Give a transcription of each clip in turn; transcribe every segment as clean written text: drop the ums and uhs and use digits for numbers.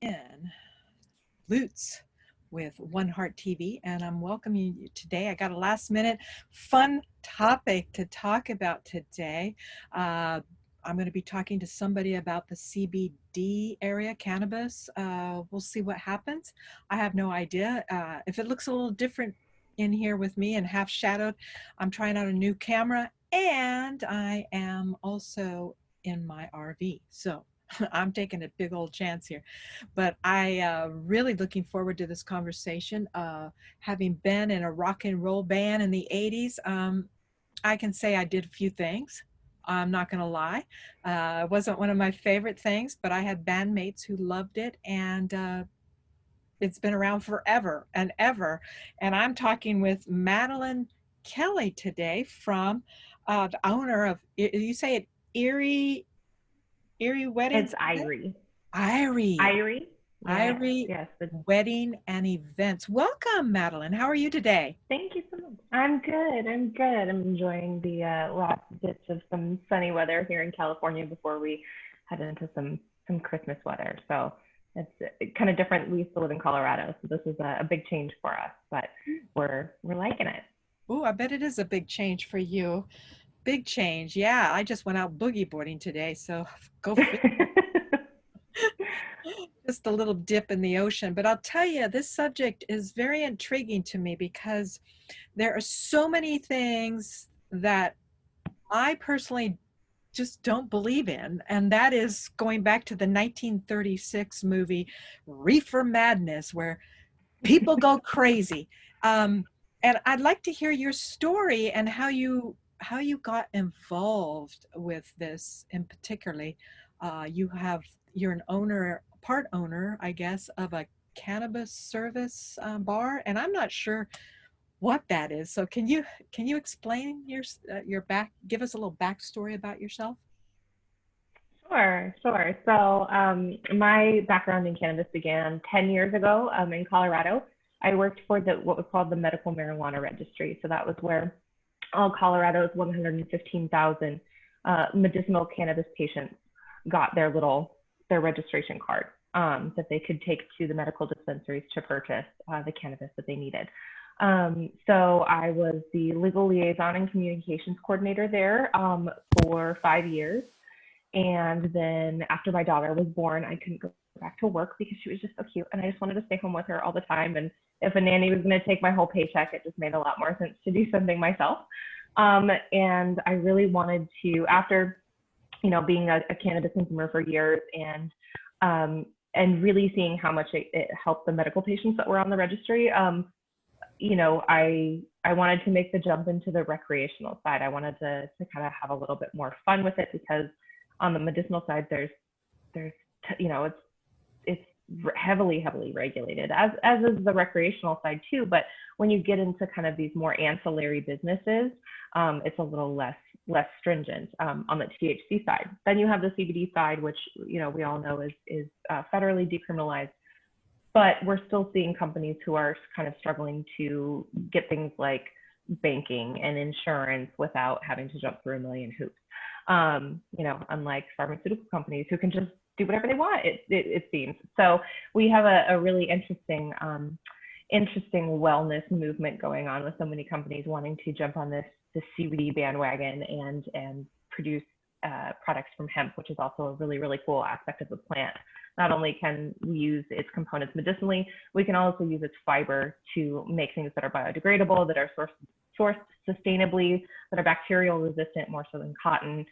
in Lutz with WonHeart TV, and I'm welcoming you today. I got a last minute fun topic to talk about today. Uh, I'm going to be talking to somebody about the CBD area, cannabis. We'll see what happens. I have no idea. If it looks a little different in here with me and half shadowed, I'm trying out a new camera, and I am also in my RV. So I'm taking a big old chance here, but I really looking forward to this conversation. Having been in a rock and roll band in the 80s, I can say I did a few things. I'm not going to lie. It wasn't one of my favorite things, but I had bandmates who loved it, and it's been around forever and ever. And I'm talking with Madlyne Kelly today from the owner of, you say it, Erie It's Weddings? Irie. Irie. Irie? Yes, Irie yes. Wedding and Events. Welcome, Madlyne. How are you today? Thank you so much. I'm good. I'm good. I'm enjoying the last bits of some sunny weather here in California before we head into some Christmas weather. So it's kind of different. We used to live in Colorado, so this is a big change for us, but we're liking it. Oh, I bet it is a big change for you. Big change. Yeah, I just went out boogie boarding today, so go figure. Just a little dip in the ocean. But I'll tell you, this subject is very intriguing to me because there are so many things that I personally just don't believe in. And that is going back to the 1936 movie Reefer Madness, where people go crazy. And I'd like to hear your story and how you got involved with this. And particularly, you're an owner, part owner, I guess, of a cannabis service bar, and I'm not sure what that is. So can you explain your back? Give us a little backstory about yourself. Sure, sure. So, my background in cannabis began 10 years ago in Colorado. I worked for what was called the Medical Marijuana Registry. So that was where all Colorado's 115,000 medicinal cannabis patients got their registration card that they could take to the medical dispensaries to purchase the cannabis that they needed. So I was the legal liaison and communications coordinator there for 5 years. And then after my daughter was born, I couldn't go back to work because she was just so cute. And I just wanted to stay home with her all the time. And if a nanny was going to take my whole paycheck, it just made a lot more sense to do something myself. And I really wanted to, after, being a cannabis consumer for years and really seeing how much it helped the medical patients that were on the registry, I wanted to make the jump into the recreational side. I wanted to kind of have a little bit more fun with it because on the medicinal side, there's it's heavily regulated, as is the recreational side too. But when you get into kind of these more ancillary businesses, it's a little less stringent on the THC side. Then you have the CBD side, which we all know is federally decriminalized. But we're still seeing companies who are kind of struggling to get things like banking and insurance without having to jump through a million hoops. Unlike pharmaceutical companies who can just do whatever they want, it seems. So we have a really interesting wellness movement going on with so many companies wanting to jump on this CBD bandwagon and produce products from hemp, which is also a really cool aspect of the plant. Not only can we use its components medicinally, we can also use its fiber to make things that are biodegradable, that are sourced sustainably, that are bacterial resistant more so than cotton,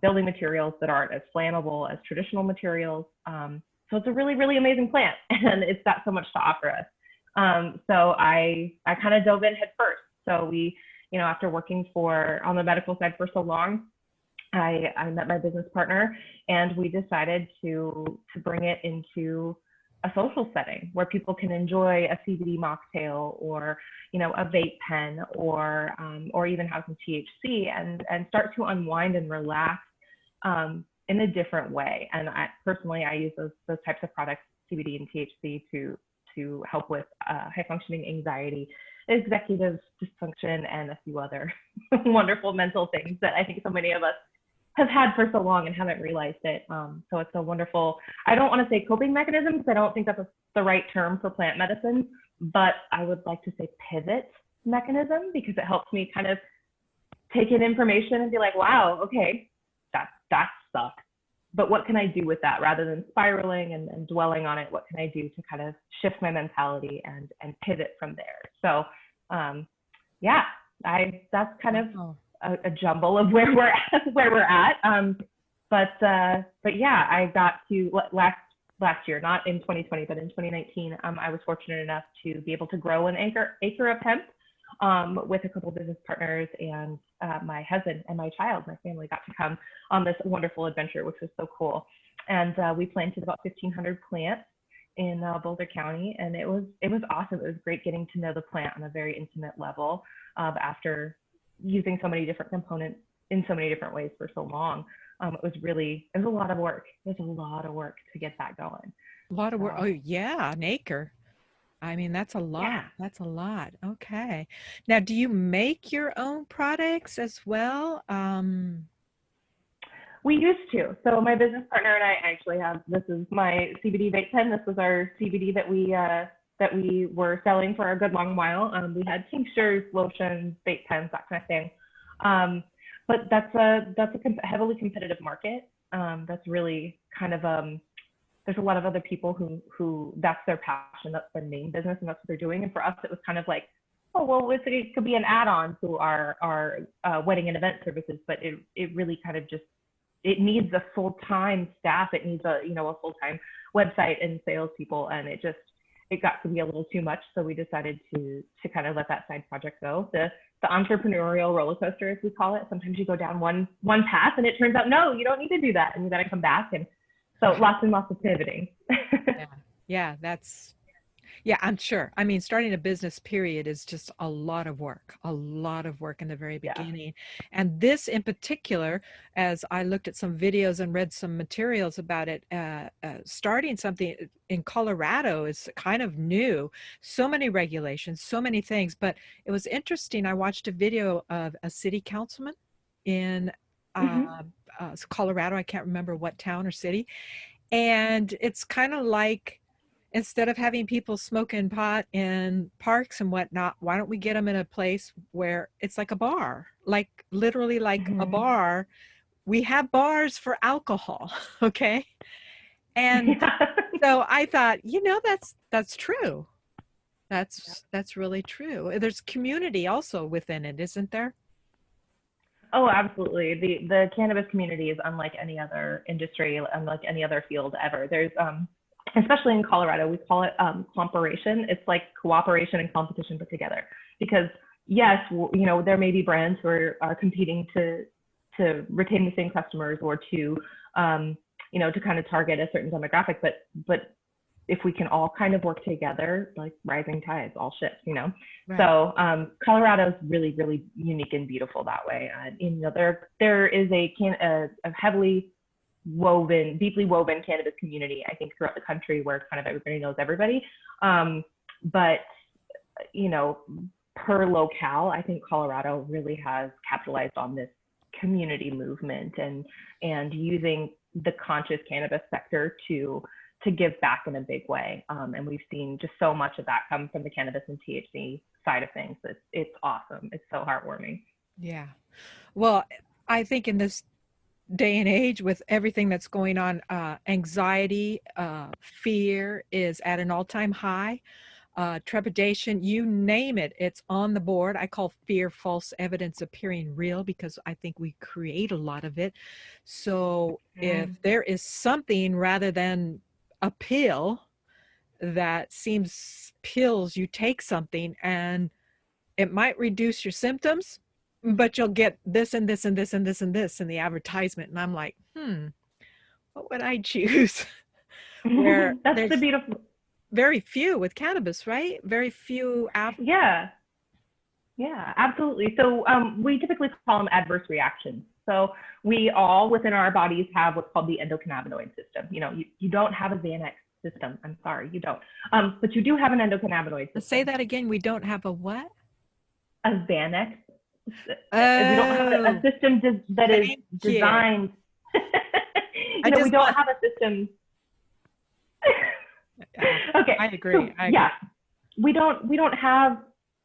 building materials that aren't as flammable as traditional materials. So it's a really amazing plant, and it's got so much to offer us. So I kind of dove in head first. So we, after working on the medical side for so long, I met my business partner, and we decided to bring it into a social setting where people can enjoy a CBD mocktail or a vape pen or even have some THC and start to unwind and relax in a different way. And I use those types of products, CBD and THC, to help with high functioning anxiety, executive dysfunction, and a few other wonderful mental things that I think so many of us have had for so long and haven't realized it. So it's a wonderful, I don't want to say coping mechanism because I don't think that's the right term for plant medicine, but I would like to say pivot mechanism because it helps me kind of take in information and be like, wow, okay, that sucks. But what can I do with that rather than spiraling and dwelling on it? What can I do to kind of shift my mentality and pivot from there? So, yeah, that's kind of a jumble of where we're at. But yeah, I got to last year, not in 2020, but in 2019, I was fortunate enough to be able to grow an acre of hemp with a couple business partners, and my husband and my child, my family, got to come on this wonderful adventure, which was so cool. And we planted about 1,500 plants in Boulder County, and it was awesome. It was great getting to know the plant on a very intimate level after using so many different components in so many different ways for so long. It was a lot of work. It was a lot of work to get that going. A lot of work. Oh yeah, an acre. I mean, that's a lot. Yeah. That's a lot. Okay. Now, do you make your own products as well? We used to. So my business partner and I actually have, this is my CBD vape pen. This was our CBD that we were selling for a good long while. We had tinctures, lotions, vape pens, that kind of thing. But that's a heavily competitive market. That's really kind of there's a lot of other people who that's their passion, that's their main business, and that's what they're doing. And for us, it was kind of like, oh, well, it could be an add-on to our wedding and event services, but it really kind of just, it needs a full-time staff. It needs a full-time website and salespeople, and it got to be a little too much. So we decided to kind of let that side project go. The entrepreneurial roller coaster, as we call it. Sometimes you go down one path, and it turns out, no, you don't need to do that, and you got to come back. And so lots and lots of pivoting. Yeah, yeah, I'm sure. I mean, starting a business period is just a lot of work in the very beginning. Yeah. And this in particular, as I looked at some videos and read some materials about it, starting something in Colorado is kind of new. So many regulations, so many things. But it was interesting. I watched a video of a city councilman in Colorado. I can't remember what town or city. And it's kind of like, instead of having people smoking pot in parks and whatnot, why don't we get them in a place where it's like a bar, like literally like a bar. We have bars for alcohol. Okay. And so I thought, that's true. That's really true. There's community also within it, isn't there? Oh, absolutely. The cannabis community is unlike any other industry, unlike any other field ever. There's especially in Colorado, we call it comperation. It's like cooperation and competition put together. Because yes, there may be brands who are competing to retain the same customers or to to kind of target a certain demographic, but if we can all kind of work together, like rising tides, all ships, Right. So Colorado is really, really unique and beautiful that way. There is a heavily deeply woven cannabis community, I think, throughout the country, where kind of everybody knows everybody. But per locale, I think Colorado really has capitalized on this community movement and using the conscious cannabis sector to give back in a big way. And we've seen just so much of that come from the cannabis and THC side of things. It's awesome. It's so heartwarming. Yeah. Well, I think in this day and age, with everything that's going on, anxiety, fear is at an all-time high. Trepidation, you name it, it's on the board. I call fear false evidence appearing real, because I think we create a lot of it. So if there is something rather than a pill that seems pills, you take something and it might reduce your symptoms, but you'll get this and this and this and this and this in the advertisement. And I'm like, what would I choose? Where that's the beautiful. Very few with cannabis, right? Very few. Yeah, absolutely. So we typically call them adverse reactions. So we all within our bodies have what's called the endocannabinoid system. You don't have a Xanax system. I'm sorry, you don't. But you do have an endocannabinoid system. Say that again. We don't have a what? A Xanax We don't have a Oh, system that is thank you. designed. I We just don't want, have a system. uh, Okay, I so agree. I yeah, agree. we don't have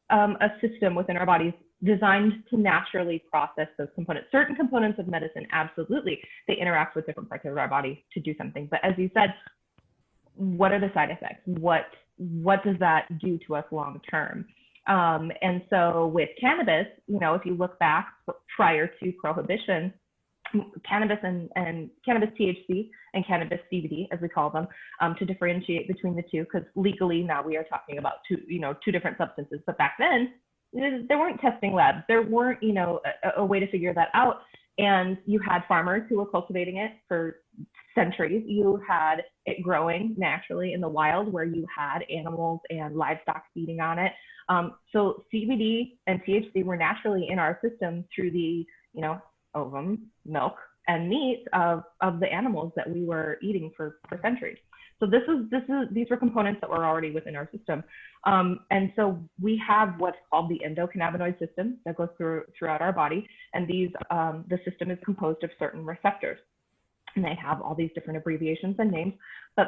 a system within our bodies designed to naturally process those components. Certain components of medicine, absolutely, they interact with different parts of our body to do something. But as you said, what are the side effects? What does that do to us long term? And so with cannabis, if you look back prior to prohibition, cannabis and cannabis THC and cannabis CBD, as we call them, to differentiate between the two, because legally now we are talking about two different substances. But back then, there weren't testing labs. There weren't, a way to figure that out. And you had farmers who were cultivating it for centuries. You had it growing naturally in the wild where you had animals and livestock feeding on it. So CBD and THC were naturally in our system through the, ovum, milk, and meat of the animals that we were eating for centuries. So these were components that were already within our system. And so we have what's called the endocannabinoid system that goes throughout our body. And the system is composed of certain receptors. And they have all these different abbreviations and names. But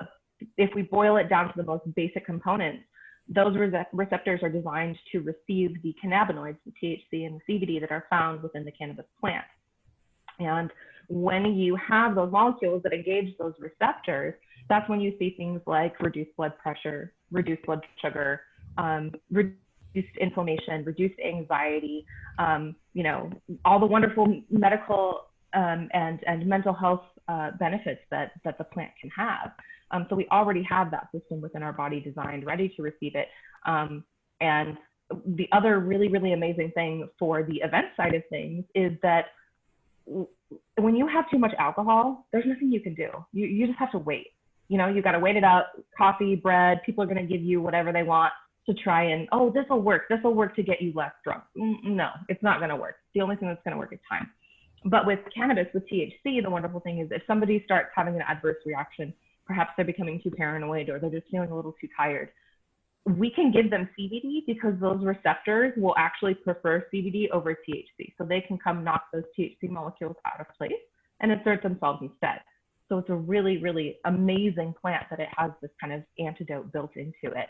if we boil it down to the most basic components, those receptors are designed to receive the cannabinoids, the THC and the CBD that are found within the cannabis plant. And when you have those molecules that engage those receptors, that's when you see things like reduced blood pressure, reduced blood sugar, reduced inflammation, reduced anxiety, all the wonderful medical and mental health benefits that the plant can have. So we already have that system within our body designed, ready to receive it. And the other really, really amazing thing for the event side of things is that when you have too much alcohol, there's nothing you can do. You just have to wait. You got to wait it out. Coffee, bread, people are going to give you whatever they want to try and, oh, this will work. This will work to get you less drunk. No, it's not going to work. The only thing that's going to work is time. But with cannabis, with THC, the wonderful thing is if somebody starts having an adverse reaction, perhaps they're becoming too paranoid or they're just feeling a little too tired, we can give them CBD because those receptors will actually prefer CBD over THC. So they can come knock those THC molecules out of place and insert themselves instead. So it's a really, really amazing plant that it has this kind of antidote built into it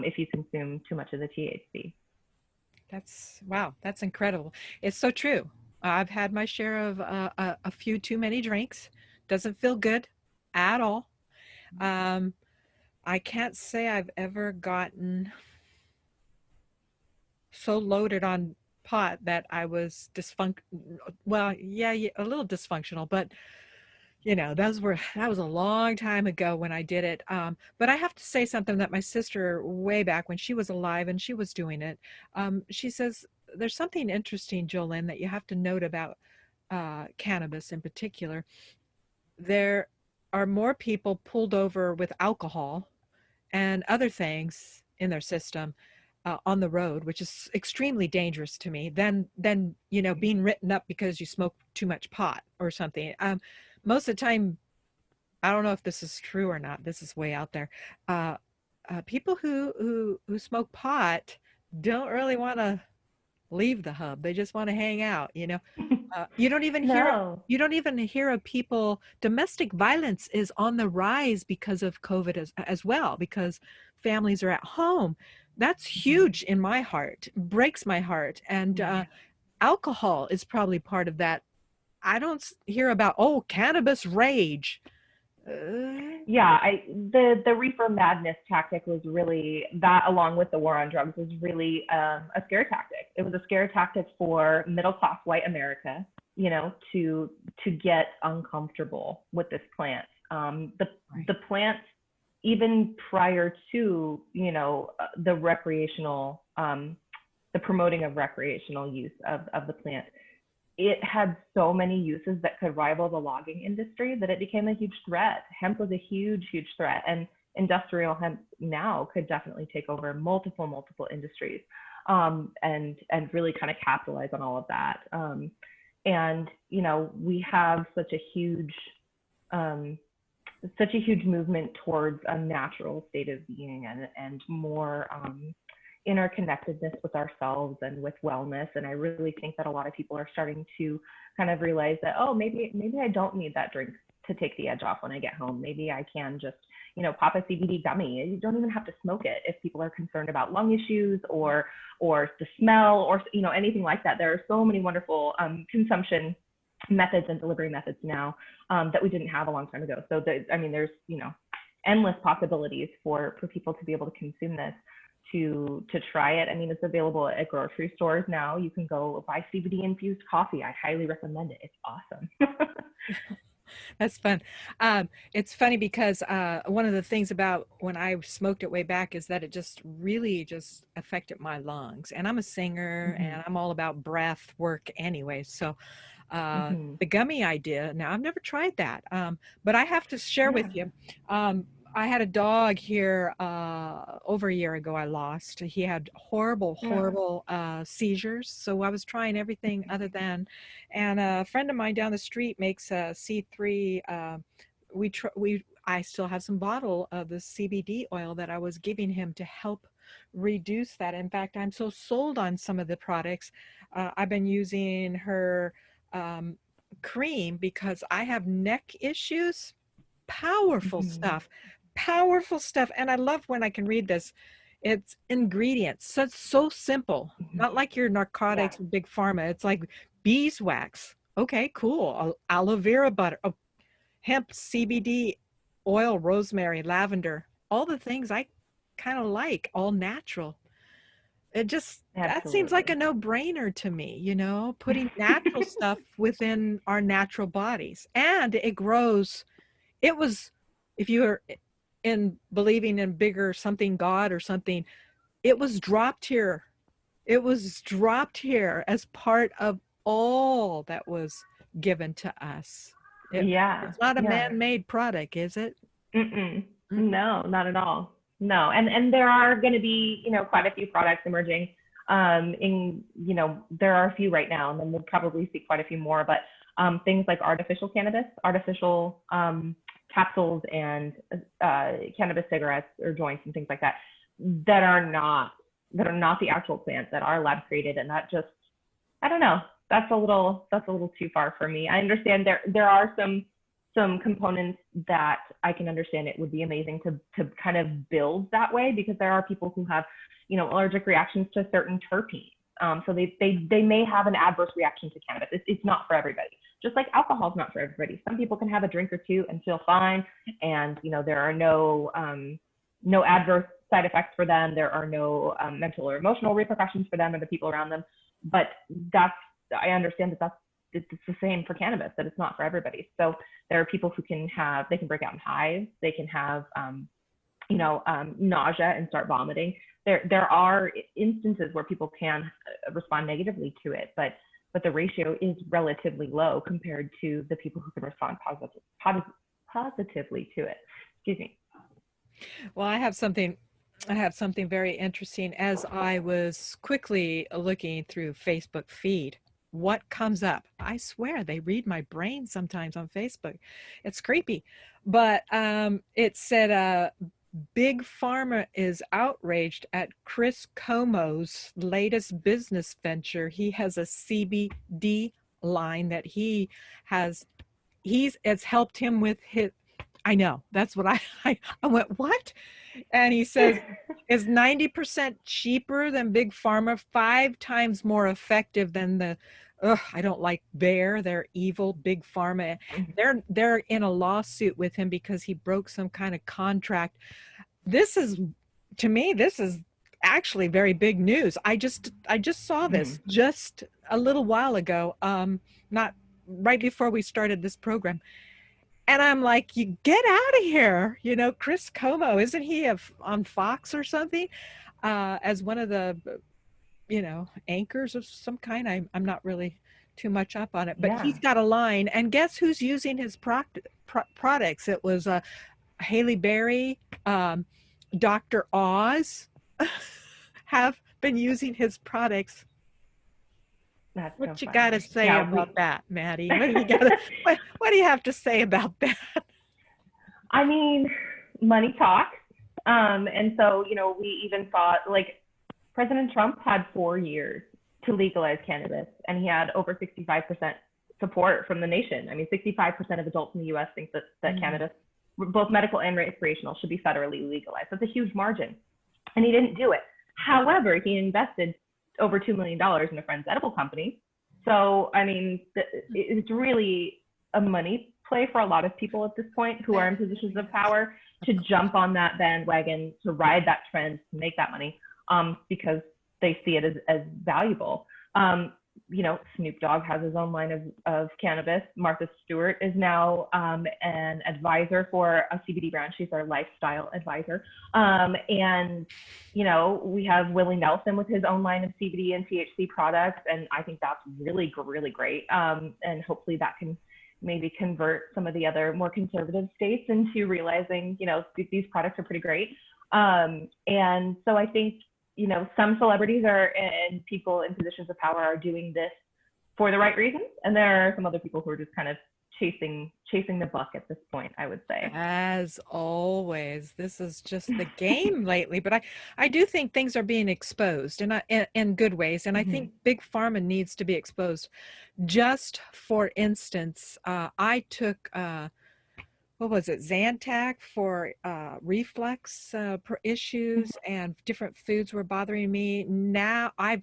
if you consume too much of the THC. Wow, that's incredible. It's so true. I've had my share of a few too many drinks. Doesn't feel good at all. Um, I can't say I've ever gotten so loaded on pot that I was well, yeah, yeah, a little dysfunctional, but that was a long time ago when I did it. But I have to say something that my sister way back when she was alive and she was doing it, she says there's something interesting, Jolene, that you have to note about cannabis in particular. There are more people pulled over with alcohol and other things in their system on the road, which is extremely dangerous to me, than being written up because you smoke too much pot or something. Most of the time, I don't know if this is true or not. This is way out there. Uh, People who smoke pot don't really want to leave the hub. They just want to hang out. You don't even hear No. you don't even hear of people. Domestic violence is on the rise because of COVID as well, because families are at home. That's Mm-hmm. huge in my heart, breaks my heart. And alcohol is probably part of that. I don't hear about, oh, cannabis rage. Yeah, the reefer madness tactic was really that, along with the war on drugs, was really a scare tactic. It was a scare tactic for middle class white America, to get uncomfortable with this plant. The plant, even prior to the recreational, the promoting of recreational use of the plant, it had so many uses that could rival the logging industry that it became a huge threat. Hemp was a huge, huge threat, and industrial hemp now could definitely take over multiple industries, and really kind of capitalize on all of that. And we have um, such a huge movement towards a natural state of being and more interconnectedness with ourselves and with wellness. And I really think that a lot of people are starting to kind of realize that, oh, maybe I don't need that drink to take the edge off when I get home. Maybe I can just, pop a CBD gummy. You don't even have to smoke it if people are concerned about lung issues or the smell or, anything like that. There are so many wonderful consumption methods and delivery methods now that we didn't have a long time ago. So there's, endless possibilities for people to be able to consume this, to try it. I mean, it's available at grocery stores now. You can go buy CBD infused coffee. I highly recommend it. It's awesome. That's fun. It's funny because one of the things about when I smoked it way back is that it just really just affected my lungs. And I'm a singer and I'm all about breath work anyway. So the gummy idea, now I've never tried that, but I have to share with you. I had a dog here over a year ago I lost. He had horrible seizures. So I was trying everything other than, and a friend of mine down the street makes a C3. I still have some bottle of the CBD oil that I was giving him to help reduce that. In fact, I'm so sold on some of the products. I've been using her cream because I have neck issues. Powerful stuff. And I love when I can read this. It's ingredients. So it's so simple, not like your narcotics and big pharma. It's like beeswax. Okay, cool. Aloe vera butter, hemp, CBD oil, rosemary, lavender, all the things I kind of like, all natural. It just, that seems like a no-brainer to me, putting natural stuff within our natural bodies. And it grows. It was, if you're in believing in bigger something, God or something, it was dropped here. It was dropped here as part of all that was given to us. It's not a man-made product, is it? No, not at all. No, and there are going to be, quite a few products emerging. There are a few right now, and then we'll probably see quite a few more. But things like artificial cannabis, artificial capsules, and cannabis cigarettes or joints and things like that, that are not the actual plants, that are lab created, and that just, I don't know. That's a little too far for me. I understand there are some components that I can understand it would be amazing to kind of build that way, because there are people who have, allergic reactions to certain terpenes. So they may have an adverse reaction to cannabis. It's not for everybody. Just like alcohol is not for everybody. Some people can have a drink or two and feel fine, and there are no adverse side effects for them. There are no mental or emotional repercussions for them or the people around them. But I understand that it's the same for cannabis, that it's not for everybody. So there are people who they can break out in hives, they can have, nausea and start vomiting. There are instances where people can respond negatively to it, but the ratio is relatively low compared to the people who can respond positively to it. Excuse me. Well, I have something very interesting. As I was quickly looking through Facebook feed, what comes up? I swear they read my brain sometimes on Facebook. It's creepy. But it said Big Pharma is outraged at Chris Como's latest business venture. He has a CBD line that it's helped him with his, I know, that's what I went, what? And he says, is 90% cheaper than Big Pharma, 5 times more effective than the, I don't like they're evil Big Pharma. They're in a lawsuit with him because he broke some kind of contract. To me, this is actually very big news. I just saw this just a little while ago, not right before we started this program. And I'm like, you get out of here. Chris Como, isn't he on Fox or something, as one of the, anchors of some kind? I'm not really too much up on it, but he's got a line. And guess who's using his products? It was Haley Berry, Dr. Oz have been using his products. That's what so you got to say about that, Maddie? What do you have to say about that? I mean, money talks. And so, we even thought, like, President Trump had 4 years to legalize cannabis, and he had over 65% support from the nation. I mean, 65% of adults in the U.S. think that cannabis, both medical and recreational, should be federally legalized. That's a huge margin, and he didn't do it. However, he invested over $2 million in a friend's edible company. So, I mean, it's really a money play for a lot of people at this point who are in positions of power to jump on that bandwagon, to ride that trend, to make that money, because they see it as valuable. You know, Snoop Dogg has his own line of cannabis. Martha Stewart is now an advisor for a CBD brand. She's our lifestyle advisor. And, you know, we have Willie Nelson with his own line of CBD and THC products. And I think that's really, really great. And hopefully that can maybe convert some of the other more conservative states into realizing, you know, these products are pretty great. And so I think, you know, some celebrities and people in positions of power are doing this for the right reasons. And there are some other people who are just kind of chasing the buck at this point, I would say. As always, this is just the game lately, but I do think things are being exposed and in good ways. And I think Big Pharma needs to be exposed. Just for instance, I took, what was it, Zantac for reflux issues, and different foods were bothering me. Now I've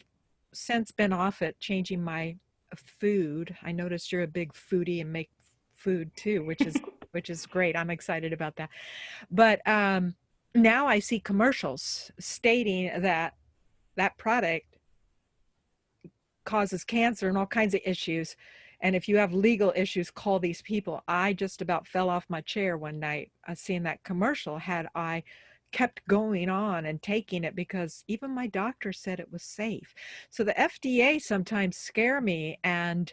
since been off it, changing my food. I noticed you're a big foodie and make food too, which is great. I'm excited about that. But now I see commercials stating that that product causes cancer and all kinds of issues. And if you have legal issues, call these people. I just about fell off my chair one night seeing that commercial. Had I kept going on and taking it, because even my doctor said it was safe. So the FDA sometimes scare me. And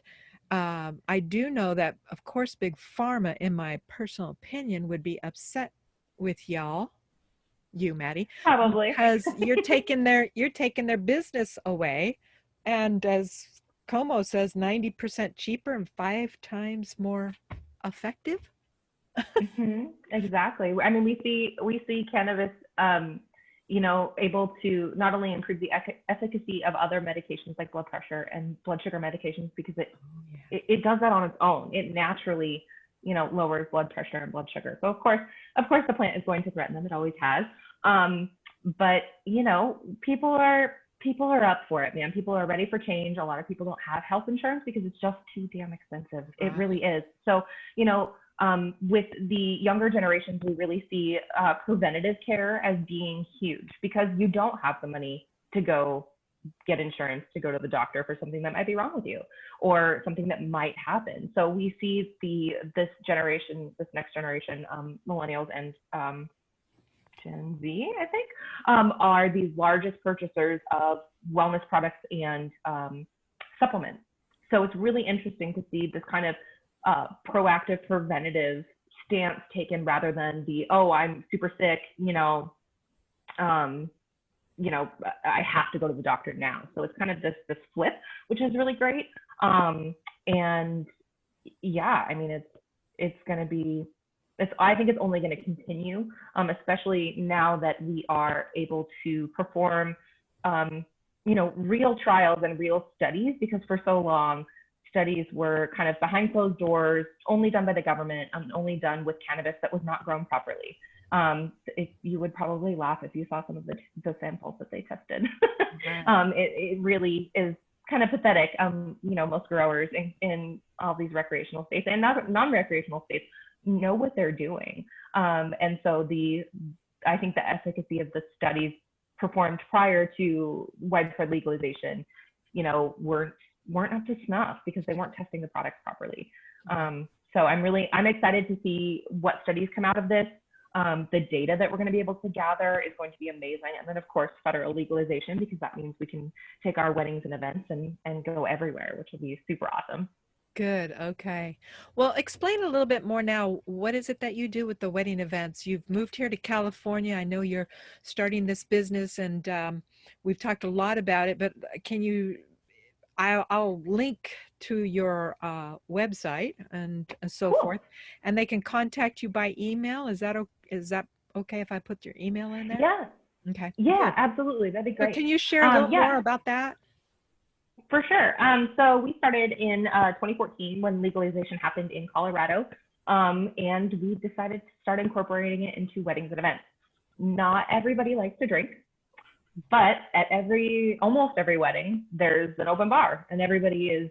I do know that, of course, Big Pharma, in my personal opinion, would be upset with you, Maddie, Probably. because you're taking their business away. And as Como says, 90% cheaper and 5 times more effective. Exactly. I mean, we see cannabis, you know, able to not only improve the efficacy of other medications like blood pressure and blood sugar medications, because it does that on its own. It naturally, you know, lowers blood pressure and blood sugar. So of course the plant is going to threaten them. It always has. But you know, people are up for it, man. People are ready for change. A lot of people don't have health insurance because it's just too damn expensive. It really is. So, you know, with the younger generations, we really see preventative care as being huge, because you don't have the money to go get insurance, to go to the doctor for something that might be wrong with you or something that might happen. So we see this next generation, millennials and Gen Z, I think, are the largest purchasers of wellness products and supplements. So it's really interesting to see this kind of proactive, preventative stance taken, rather than I'm super sick, I have to go to the doctor now. So it's kind of this flip, which is really great. And yeah, I mean, it's going to be, I think it's only going to continue, especially now that we are able to perform, real trials and real studies, because for so long, studies were kind of behind closed doors, only done by the government, only done with cannabis that was not grown properly. You would probably laugh if you saw some of the samples that they tested. It really is kind of pathetic. Most growers in all these recreational states and non-recreational states know what they're doing. And so I think the efficacy of the studies performed prior to widespread legalization, weren't up to snuff because they weren't testing the products properly. So I'm excited to see what studies come out of this. The data that we're going to be able to gather is going to be amazing. And then of course, federal legalization, because that means we can take our weddings and events and go everywhere, which will be super awesome. Good. Okay. Well, explain a little bit more now. What is it that you do with the wedding events? You've moved here to California. I know you're starting this business, and we've talked a lot about it, but I'll link to your website and so forth, and they can contact you by email. Is that okay if I put your email in there? Yeah. Okay, Yeah, good. absolutely. That'd be So great. can you share a little Yeah, more about that? for sure. So we started in 2014 when legalization happened in Colorado, and we decided to start incorporating it into weddings and events. Not everybody likes to drink, but at almost every wedding, there's an open bar, and everybody is,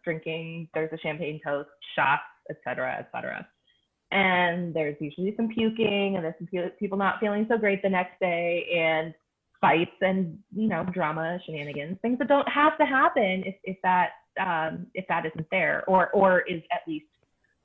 drinking. There's a champagne toast, shots, et cetera, et cetera. And there's usually some puking, and there's some people not feeling so great the next day, and fights and drama, shenanigans, things that don't have to happen if that isn't there, or is at least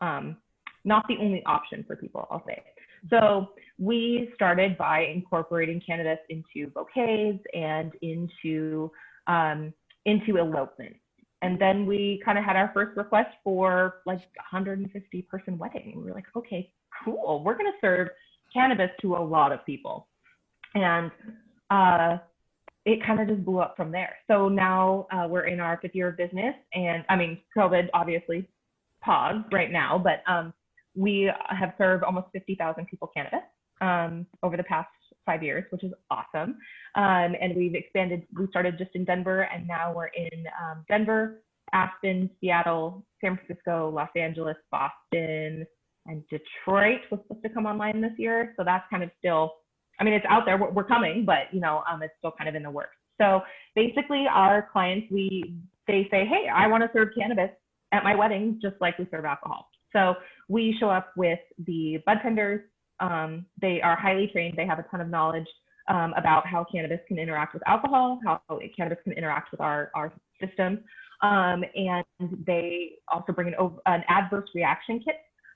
not the only option for people, I'll say. So we started by incorporating cannabis into bouquets and into elopement. And then we kind of had our first request for like 150 person wedding. We were like, okay, cool. We're going to serve cannabis to a lot of people. And it kind of just blew up from there. So now we're in our 5th year of business. And I mean, COVID obviously paused right now, but we have served almost 50,000 people cannabis over the past 5 years, which is awesome. And we've expanded. We started just in Denver, and now we're in Denver, Aspen, Seattle, San Francisco, Los Angeles, Boston, and Detroit was supposed to come online this year. So that's kind of still, I mean, it's out there. We're coming, but it's still kind of in the works. So basically, our clients, they say, hey, I want to serve cannabis at my wedding, just like we serve alcohol. So we show up with the bud tenders. They are highly trained. They have a ton of knowledge about how cannabis can interact with alcohol, how cannabis can interact with our system. And they also bring an adverse reaction kit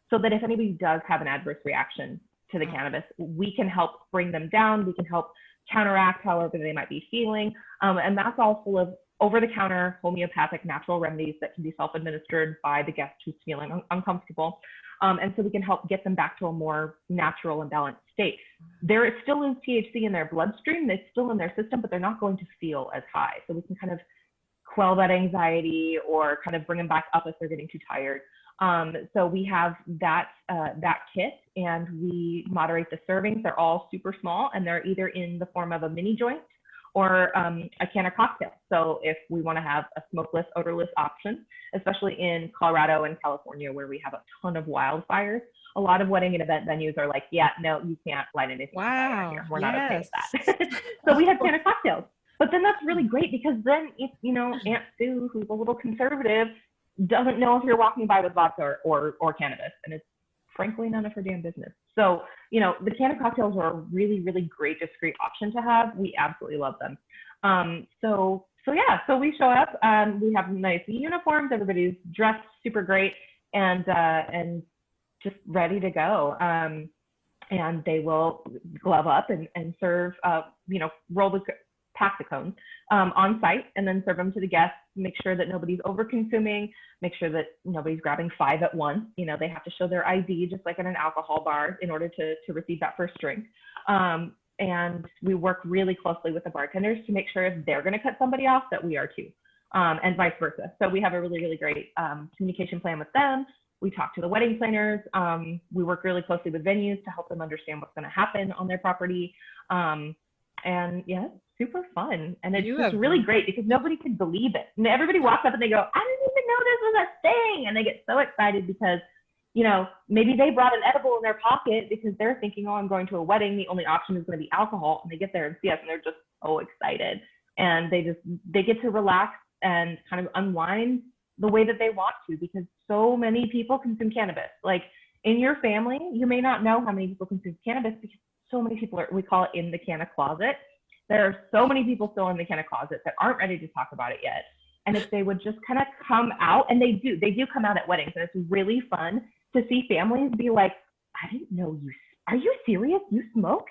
so that if anybody does have an adverse reaction to the cannabis, we can help bring them down. We can help counteract however they might be feeling. And that's all full of over-the-counter homeopathic natural remedies that can be self-administered by the guest who's feeling uncomfortable. And so we can help get them back to a more natural and balanced state. There still is THC in their bloodstream. It's still in their system, but they're not going to feel as high. So we can kind of quell that anxiety or kind of bring them back up if they're getting too tired. So we have that kit, and we moderate the servings. They're all super small, and they're either in the form of a mini joint or a can of cocktail. So if we want to have a smokeless, odorless option, especially in Colorado and California, where we have a ton of wildfires, a lot of wedding and event venues are like, yeah, no, you can't light anything on fire here. We're not okay with that. So we have can of cocktails. But then that's really great, because then if, Aunt Sue, who's a little conservative, doesn't know if you're walking by with vodka or cannabis, and it's frankly none of her damn business. So, the can of cocktails are a really, really great discreet option to have. We absolutely love them. So we show up, we have nice uniforms, everybody's dressed super great and just ready to go. And they will glove up and serve, pack the cones on site, and then serve them to the guests. Make sure that nobody's over consuming, make sure that nobody's grabbing 5 at once. They have to show their ID just like at an alcohol bar in order to receive that first drink. And we work really closely with the bartenders to make sure if they're going to cut somebody off, that we are too, and vice versa. So we have a really, really great communication plan with them. We talk to the wedding planners. We work really closely with venues to help them understand what's going to happen on their property. And yeah, it's super fun. And it's just really great because nobody can believe it. And everybody walks up and they go, I didn't even know this was a thing. And they get so excited because, maybe they brought an edible in their pocket because they're thinking, oh, I'm going to a wedding. The only option is going to be alcohol. And they get there and see us and they're just so excited. And they get to relax and kind of unwind the way that they want to, because so many people consume cannabis. Like in your family, you may not know how many people consume cannabis because so many people we call it in the canna closet. There are so many people still in the canna closet that aren't ready to talk about it yet. And if they would just kind of come out, and they do come out at weddings, and it's really fun to see families be like, I didn't know are you serious? You smoke?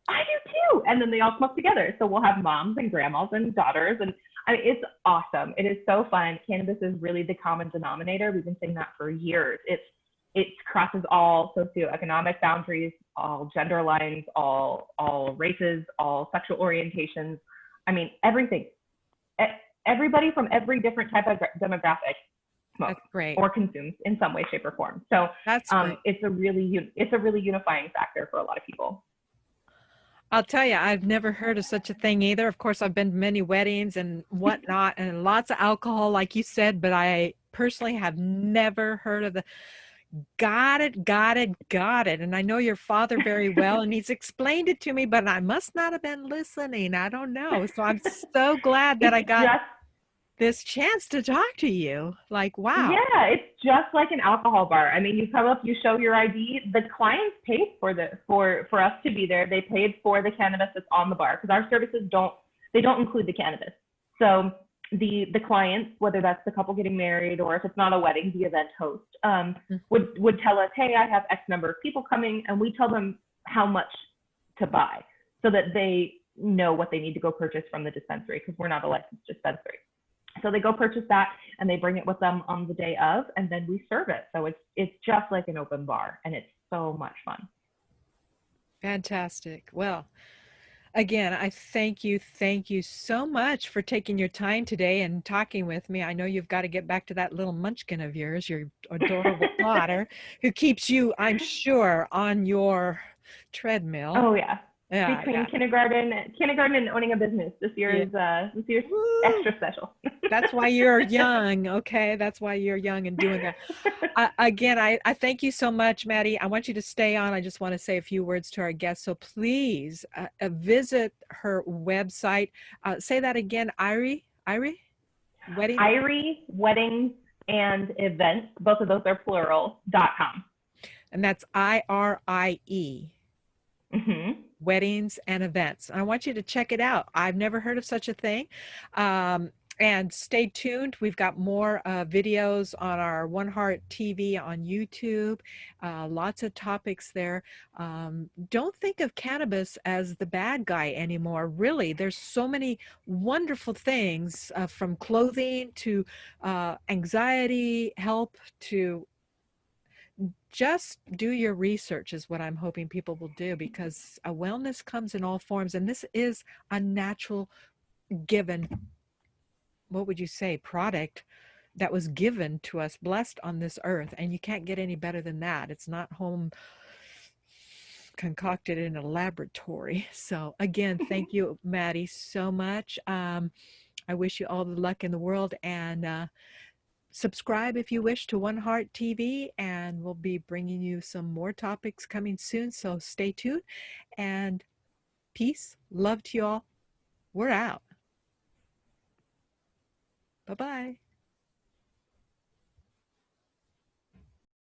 I do too. And then they all smoke together. So we'll have moms and grandmas and daughters, and it's awesome. It is so fun. Cannabis is really the common denominator. We've been saying that for years. It crosses all socioeconomic boundaries, all gender lines, all races, all sexual orientations. I mean, everything. Everybody from every different type of demographic smokes or consumes in some way, shape, or form. So that's great. it's a really unifying factor for a lot of people. I'll tell you, I've never heard of such a thing either. Of course, I've been to many weddings and whatnot, and lots of alcohol, like you said, but I personally have never heard of the got it, got it, got it. And I know your father very well, and he's explained it to me, but I must not have been listening. I don't know. So I'm so glad that It's I got just this chance to talk to you. Like, wow. Yeah, it's just like an alcohol bar. I mean, you come up, you show your ID. The clients paid for us to be there. They paid for the cannabis that's on the bar because our services don't include the cannabis. So the clients, whether that's the couple getting married or if it's not a wedding, the event host would tell us, hey, I have X number of people coming, and we tell them how much to buy so that they know what they need to go purchase from the dispensary because we're not a licensed dispensary. So they go purchase that and they bring it with them on the day of, and then we serve it. So it's just like an open bar, and it's so much fun. Fantastic. Well, again, I thank you so much for taking your time today and talking with me. I know you've got to get back to that little munchkin of yours, your adorable daughter, who keeps you, I'm sure, on your treadmill. Oh yeah. Yeah, Between yeah, kindergarten and owning a business, yeah. this year's Woo! extra special. That's why you're young, okay? That's why you're young and doing that. Again, I thank you so much, Maddie. I want you to stay on. I just want to say a few words to our guests. So please visit her website. Say that again, Irie Wedding, Irie Weddings and Events, both of those are plural.com. and that's IRIE. Mm-hmm. Weddings and events. I want you to check it out. I've never heard of such a thing. And stay tuned. We've got more videos on our WonHeart TV on YouTube. Lots of topics there. Don't think of cannabis as the bad guy anymore. Really, there's so many wonderful things from clothing to anxiety help to just do your research is what I'm hoping people will do, because a wellness comes in all forms, and this is a natural given, what would you say, product that was given to us, blessed on this earth, and you can't get any better than that. It's not home concocted in a laboratory. So again, thank you, Maddie, so much. I wish you all the luck in the world, and subscribe if you wish to WonHeart TV, and we'll be bringing you some more topics coming soon. So stay tuned, and peace, love to you all. We're out. Bye bye.